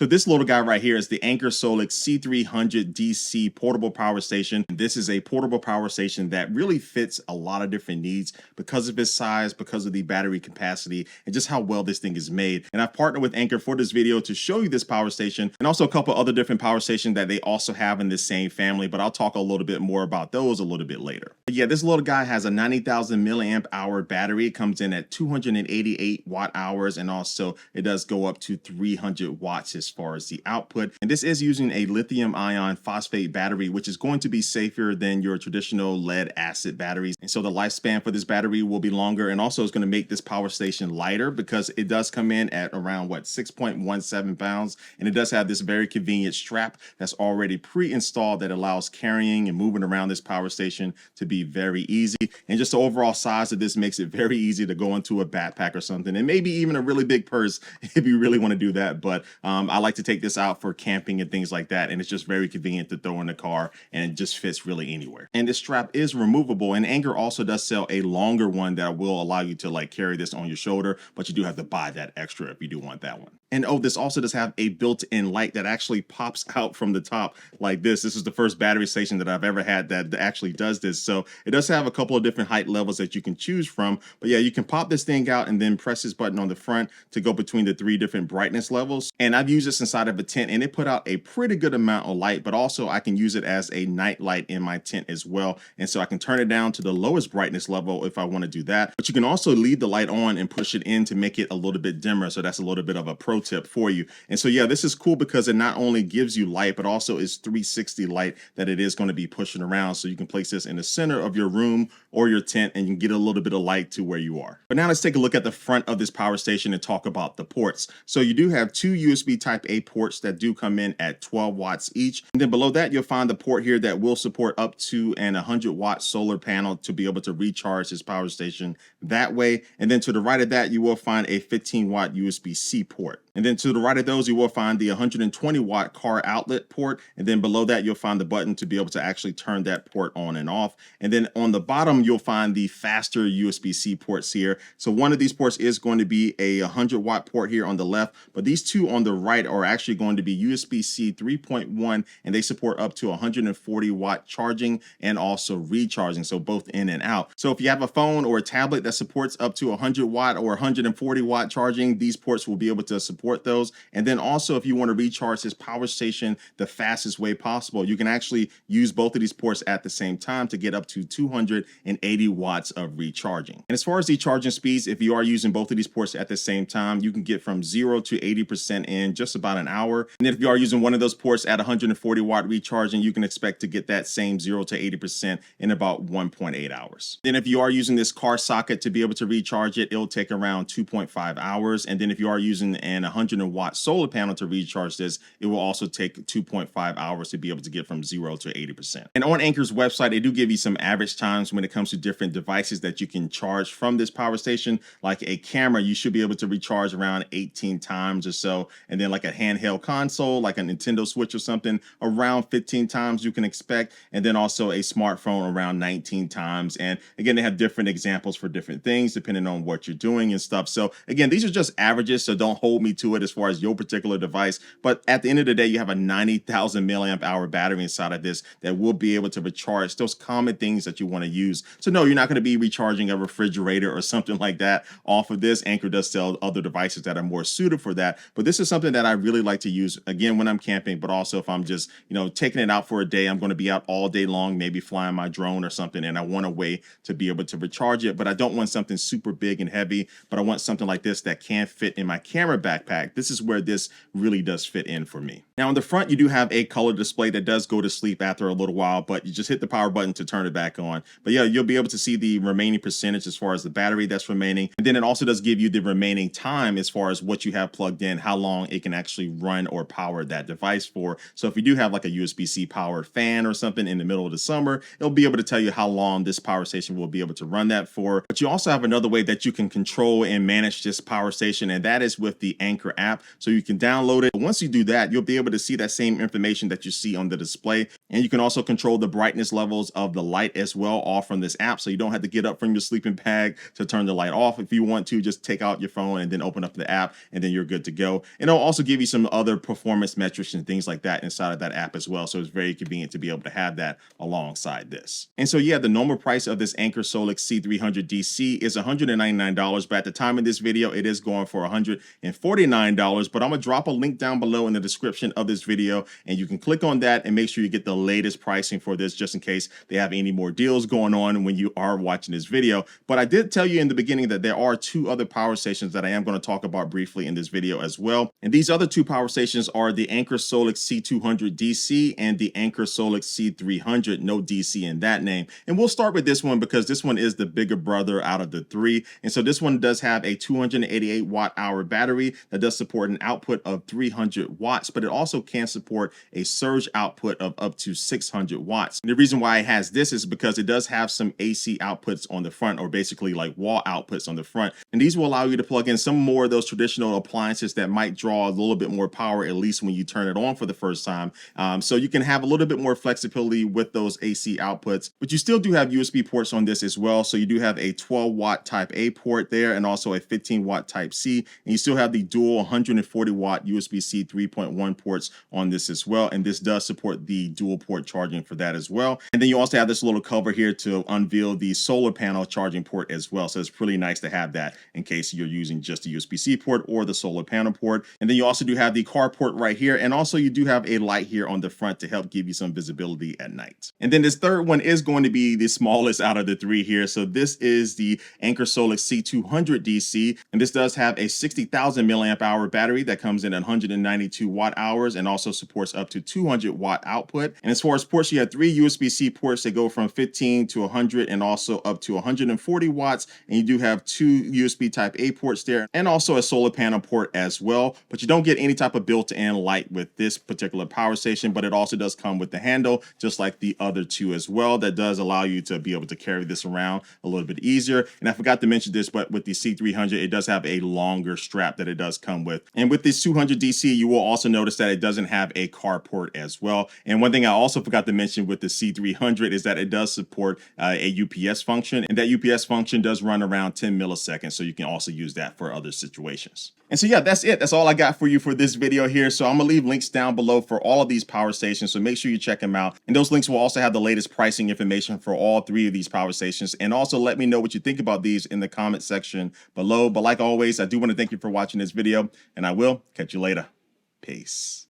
So this little guy right here is the Anker SOLIX C300 DC portable power station. This is a portable power station that really fits a lot of different needs because of its size, because of the battery capacity, and just how well this thing is made. And I've partnered with Anker for this video to show you this power station and also a couple other different power stations that they also have in this same family, but I'll talk a little bit more about those a little bit later. But yeah, this little guy has a 90,000 milliamp hour battery. It comes in at 288 watt hours, and also it does go up to 300 watts as far as the output. And this is using a lithium ion phosphate battery, which is going to be safer than your traditional lead acid batteries. And so the lifespan for this battery will be longer, and also it's going to make this power station lighter because it does come in at around 6.17 pounds. And it does have this very convenient strap that's already pre-installed that allows carrying and moving around this power station to be very easy. And just the overall size of this makes it very easy to go into a backpack or something, and maybe even a really big purse if you really want to do that. But I like to take this out for camping and things like that, and it's just very convenient to throw in the car, and it just fits really anywhere. And this strap is removable, and Anker also does sell a longer one that will allow you to carry this on your shoulder, but you do have to buy that extra if you do want that one. And oh, this also does have a built-in light that actually pops out from the top like this. This is the first battery station that I've ever had that actually does this. So it does have a couple of different height levels that you can choose from. But yeah, you can pop this thing out and then press this button on the front to go between the 3 different brightness levels. And I've used this inside of a tent, and it put out a pretty good amount of light, but also I can use it as a night light in my tent as well. And so I can turn it down to the lowest brightness level if I want to do that. But you can also leave the light on and push it in to make it a little bit dimmer. So that's a little bit of a pro tip for you. And so yeah, this is cool because it not only gives you light, but also is 360 light that it is going to be pushing around. So you can place this in the center of your room or your tent, and you can get a little bit of light to where you are. But now let's take a look at the front of this power station and talk about the ports. So you do have 2 USB type A ports that do come in at 12 watts each. And then below that, you'll find the port here that will support up to an 100-watt solar panel to be able to recharge this power station that way. And then to the right of that, you will find a 15-watt USB-C port. And then to the right of those, you will find the 120-watt car outlet port. And then below that, you'll find the button to be able to actually turn that port on and off. And then on the bottom, you'll find the faster USB-C ports here. So one of these ports is going to be a 100-watt port here on the left, but these 2 on the right are actually going to be USB-C 3.1, and they support up to 140-watt charging and also recharging, so both in and out. So if you have a phone or a tablet that supports up to 100-watt or 140-watt charging, these ports will be able to support those. And then also, if you want to recharge this power station the fastest way possible, you can actually use both of these ports at the same time to get up to 280 watts of recharging. And as far as the charging speeds, if you are using both of these ports at the same time, you can get from 0 to 80% in just about an hour. And if you are using one of those ports at 140-watt recharging, you can expect to get that same 0 to 80% in about 1.8 hours. Then if you are using this car socket to be able to recharge it, it'll take around 2.5 hours. And then if you are using an 100-watt solar panel to recharge this, it will also take 2.5 hours to be able to get from 0 to 80%. And on Anker's website, they do give you some average times when it comes to different devices that you can charge from this power station. Like a camera, you should be able to recharge around 18 times or so. And then like a handheld console, like a Nintendo Switch or something, around 15 times you can expect. And then also a smartphone around 19 times. And again, they have different examples for different things depending on what you're doing and stuff. So again, these are just averages, so don't hold me to it as far as your particular device. But at the end of the day, you have a 90,000 milliamp hour battery inside of this that will be able to recharge those common things that you want to use. So no, you're not going to be recharging a refrigerator or something like that off of this. Anker does sell other devices that are more suited for that. But this is something that I really like to use, again, when I'm camping, but also if I'm just, taking it out for a day. I'm going to be out all day long, maybe flying my drone or something, and I want a way to be able to recharge it, but I don't want something super big and heavy, but I want something like this that can fit in my camera backpack. This is where this really does fit in for me. Now on the front, you do have a color display that does go to sleep after a little while, but you just hit the power button to turn it back on. But yeah, you'll be able to see the remaining percentage as far as the battery that's remaining. And then it also does give you the remaining time as far as what you have plugged in, how long it can actually run or power that device for. So if you do have like a USB-C powered fan or something in the middle of the summer, it'll be able to tell you how long this power station will be able to run that for. But you also have another way that you can control and manage this power station, and that is with the Anker app. So you can download it. Once you do that, you'll be able to see that same information that you see on the display. And you can also control the brightness levels of the light as well, all from this app. So you don't have to get up from your sleeping bag to turn the light off. If you want to, just take out your phone and then open up the app, and then you're good to go. And it'll also give you some other performance metrics and things like that inside of that app as well. So it's very convenient to be able to have that alongside this. And so yeah, the normal price of this Anker SOLIX C300 DC is $199, but at the time of this video, it is going for $149. But I'm gonna drop a link down below in the description of this video, and you can click on that and make sure you get the latest pricing for this, just in case they have any more deals going on when you are watching this video. But I did tell you in the beginning that there are two other power stations that I am going to talk about briefly in this video as well. And these other two power stations are the Anker SOLIX C200 DC and the Anker SOLIX C300, no DC in that name. And we'll start with this one because this one is the bigger brother out of the three. And so this one does have a 288 watt hour battery that does support an output of 300 watts, but it also can support a surge output of up to 600 watts. And the reason why it has this is because it does have some AC outputs on the front, or basically like wall outputs on the front. And these will allow you to plug in some more of those traditional appliances that might draw a little bit more power, at least when you turn it on for the first time. So you can have a little bit more flexibility with those AC outputs, but you still do have USB ports on this as well. So you do have a 12 watt type A port there, and also a 15 watt type C. And you still have the dual 140 watt USB-C 3.1 ports on this as well. And this does support the dual port charging for that as well. And then you also have this little cover here to unveil the solar panel charging port as well. So it's pretty nice to have that in case you're using just the USB-C port or the solar panel port. And then you also do have the car port right here. And also you do have a light here on the front to help give you some visibility at night. And then this third one is going to be the smallest out of the three here. So this is the Anker SOLIX C200 DC. And this does have a 60,000 milliamp hour battery that comes in at 192 watt hours and also supports up to 200 watt output. And as far as ports, you have three USB-C ports that go from 15 to 100 and also up to 140 watts. And you do have two USB type A ports there and also a solar panel port as well. But you don't get any type of built-in light with this particular power station, but it also does come with the handle, just like the other two as well. That does allow you to be able to carry this around a little bit easier. And I forgot to mention this, but with the C300, it does have a longer strap that it does come with. And with this 200 DC, you will also notice that it doesn't have a car port as well. And one thing I also forgot to mention with the C300 is that it does support a UPS function, and that UPS function does run around 10 milliseconds. So you can also use that for other situations. And so yeah, that's it. That's all I got for you for this video here. So I'm gonna leave links down below for all of these power stations. So make sure you check them out. And those links will also have the latest pricing information for all three of these power stations. And also let me know what you think about these in the comment section below. But like always, I do want to thank you for watching this video, and I will catch you later. Peace.